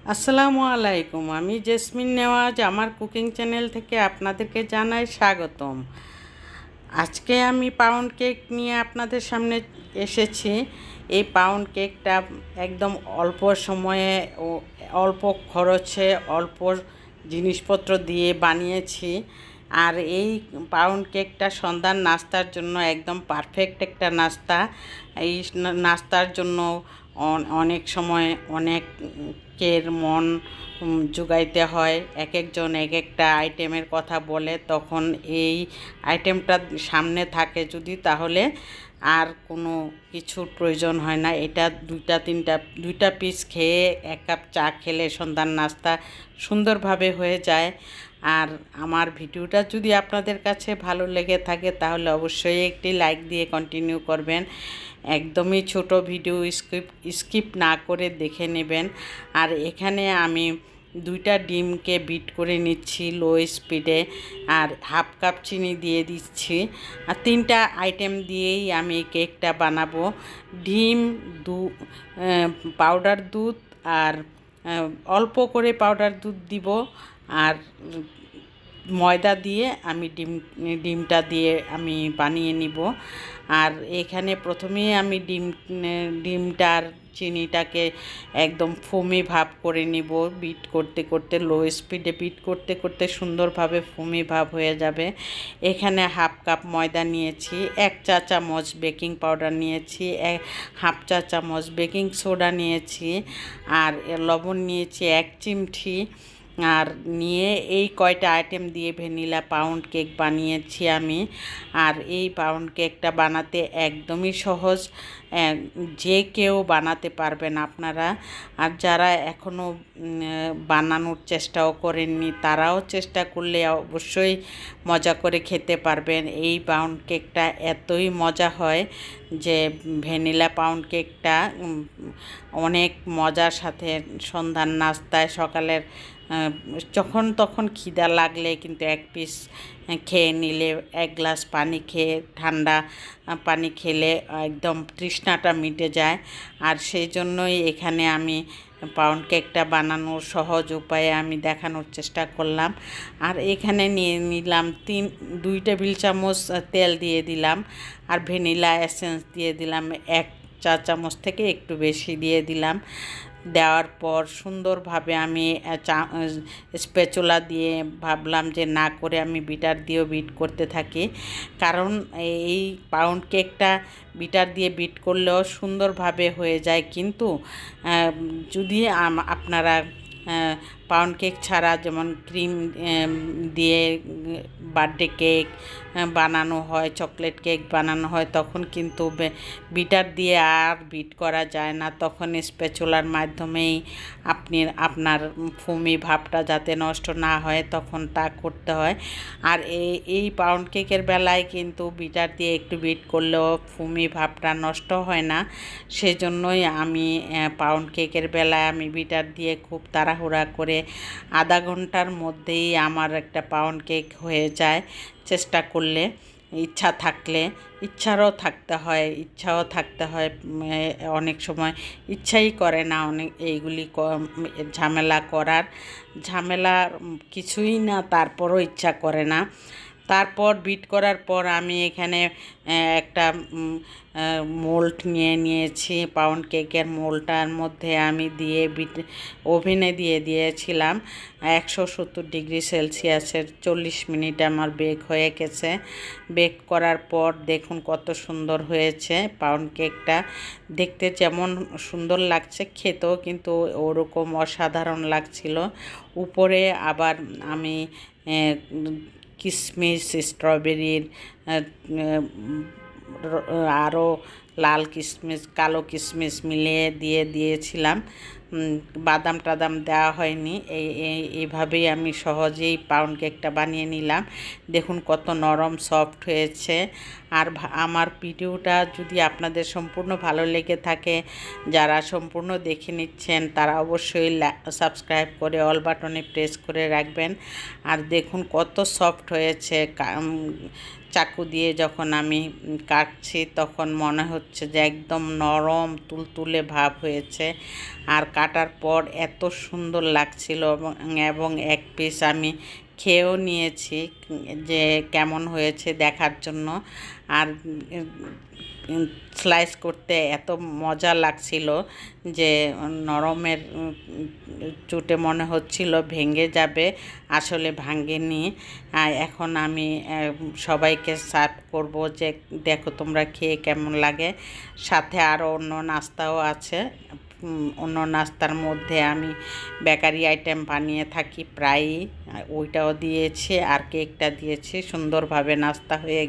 আসসালামু আলাইকুম। আমি জেসমিন নেওয়াজ আমার কুকিং চ্যানেল থেকে আপনাদেরকে জানাই স্বাগতম। আজকে আমি পাউন্ড কেক নিয়ে আপনাদের সামনে এসেছি। এই পাউন্ড কেকটা একদম অল্প সময়ে ও অল্প খরচে অল্প জিনিসপত্র দিয়ে বানিয়েছি। আর এই পাউন্ড কেকটা সন্ধ্যার নাস্তার জন্য একদম পারফেক্ট একটা নাস্তা। এই নাস্তার জন্য অনেক সময় অনেকের মন জোগাইতে হয়, এক একজন এক একটা আইটেমের কথা বলে, তখন এই আইটেমটা সামনে থাকে যদি, তাহলে আর কোনো কিছুর প্রয়োজন হয় না। এটা দুইটা পিস খেয়ে এক কাপ চা খেলে সন্ধ্যার নাস্তা সুন্দরভাবে হয়ে যায়। আর আমার ভিডিওটা যদি আপনাদের কাছে ভালো লেগে থাকে তাহলে অবশ্যই একটি লাইক দিয়ে কন্টিনিউ করবেন। একদমই ছোট ভিডিও, স্কিপ না করে দেখে নেবেন। আর এখানে আমি দুইটা ডিমকে বিট করে নিচ্ছি লো স্পিডে, আর হাফ কাপ চিনি দিয়ে দিচ্ছি। আর তিনটা আইটেম দিয়েই আমি কেকটা বানাবো। ডিম, পাউডার দুধ, আর অল্প করে পাউডার দুধ দিব, আর ময়দা দিয়ে আমি ডিমটা দিয়ে আমি বানিয়ে নিব। আর এখানে প্রথমেই আমি ডিমটার চিনিটাকে একদম ফোমি ভাব করে নিব। বিট করতে করতে, লো স্পিডে বিট করতে করতে সুন্দরভাবে ফোমি ভাব হয়ে যাবে। এখানে হাফ কাপ ময়দা নিয়েছি, 1 চা চামচ বেকিং পাউডার নিয়েছি, হাফ চা চামচ বেকিং সোডা নিয়েছি, আর লবণ নিয়েছি 1 চিমটি। আর নিয়ে এই কয়টা আইটেম দিয়ে ভ্যানিলা পাউন্ড কেক বানিয়েছি আমি। আর এই পাউন্ড কেকটা বানাতে একদমই সহজ, যে কেউ বানাতে পারবেন আপনারা। আর যারা এখনও বানানোর চেষ্টাও করেননি তারাও চেষ্টা করলে অবশ্যই মজা করে খেতে পারবেন। এই পাউন্ড কেকটা এতই মজা হয় যে ভ্যানিলা পাউন্ড কেকটা অনেক মজার সাথে সন্ধ্যার নাস্তায়, সকালের যখন তখন খিদা লাগলে কিন্তু এক পিস খেয়ে নিলে, 1 গ্লাস পানি খেয়ে, ঠান্ডা পানি খেলে একদম তৃষ্ণাটা মিটে যায়। আর সেই জন্যই এখানে আমি পাউন্ড কেকটা বানানোর সহজ উপায়ে আমি দেখানোর চেষ্টা করলাম। আর এখানে নিয়ে নিলাম 2 টেবিল চামচ তেল দিয়ে দিলাম, আর ভ্যানিলা এসেন্স দিয়ে দিলাম 1 চা চামচ থেকে একটু বেশি দিয়ে দিলাম। দেওয়ার পর সুন্দরভাবে আমি স্প্যাচুলা দিয়ে ভাবলাম যে না করে আমি বিটার দিয়েও বিট করতে থাকি, কারণ এই পাউন্ড কেকটা বিটার দিয়ে বিট করলেও সুন্দরভাবে হয়ে যায়। কিন্তু যদি আপনারা পাউন্ড কেক ছাড়া, যেমন ক্রিম দিয়ে বার্থডে কেক বানানো হয়, চকলেট কেক বানানো হয়, তখন কিন্তু বিটার দিয়ে আর বিট করা যায় না। তখন স্প্যাচুলার মাধ্যমেই আপনার ফোমি ভাবটা যাতে নষ্ট না হয় তখন তা করতে হয়। আর এই পাউন্ড কেকের বেলায় কিন্তু বিটার দিয়ে একটু বিট করলেও ফোমি ভাবটা নষ্ট হয় না। সেজন্যই আমি পাউন্ড কেকের বেলায় আমি বিটার দিয়ে খুব তাড়াহুড়া করে আধা ঘন্টার মধ্যেই আমার একটা পাউন্ড কেক হয়ে যায়। চেষ্টা করলে, ইচ্ছাও থাকতে হয়। অনেক সময় ইচ্ছাই করে না এইগুলি ঝামেলা কিছুই না, তারপরও ইচ্ছা করে না। তারপর বিট করার পর আমি এখানে একটা মোল্ড নিয়েছি। পাউন্ড কেকের মোল্ডটার মধ্যে আমি ওভেনে দিয়ে দিয়েছিলাম 170 ডিগ্রি সেলসিয়াসের 40 মিনিট আমার বেক হয়ে গেছে। বেক করার পর দেখুন কত সুন্দর হয়েছে পাউন্ড কেকটা। দেখতে যেমন সুন্দর লাগছে, খেতেও কিন্তু ওরকম অসাধারণ লাগছিল। উপরে আবার আমি কিশমিশ, স্ট্রবেরির, আরও লাল কিশমিশ, কালো কিশমিশ মিলিয়ে দিয়েছিলাম। বাদাম টাদাম দেওয়া হয়নি। এইভাবেই আমি সহজেই পাউন্ড কেকটা বানিয়ে নিলাম। দেখুন কত নরম সফট হয়েছে। আর আমার ভিডিওটা যদি আপনাদের সম্পূর্ণ ভালো লেগে থাকে, যারা সম্পূর্ণ দেখে নিচ্ছেন তারা অবশ্যই সাবস্ক্রাইব করে অল বাটনে প্রেস করে রাখবেন। আর দেখুন কত সফট হয়েছে, চাকু দিয়ে যখন আমি কাটছি তখন মনে হচ্ছে যে একদম নরম তুলতুলে ভাব হয়েছে। আর কাটার পর এত সুন্দর লাগছিল এবং এক পিস আমি খেয়েও নিয়েছি যে কেমন হয়েছে দেখার জন্য। আর স্লাইস করতে এত মজা লাগছিল যে নরমের চুটে মনে হচ্ছিল ভেঙে যাবে, আসলে ভাঙেনি। এখন আমি সবাইকে সার্ভ করব যে দেখো তোমরা খেয়ে কেমন লাগে। সাথে আরও অন্য নাস্তাও আছে। অন্য নাস্তার মধ্যে আমি বেকারি আইটেম বানিয়ে থাকি প্রায়ই, ওইটাও দিয়েছি আর কেকটা দিয়েছি। সুন্দরভাবে নাস্তা হয়ে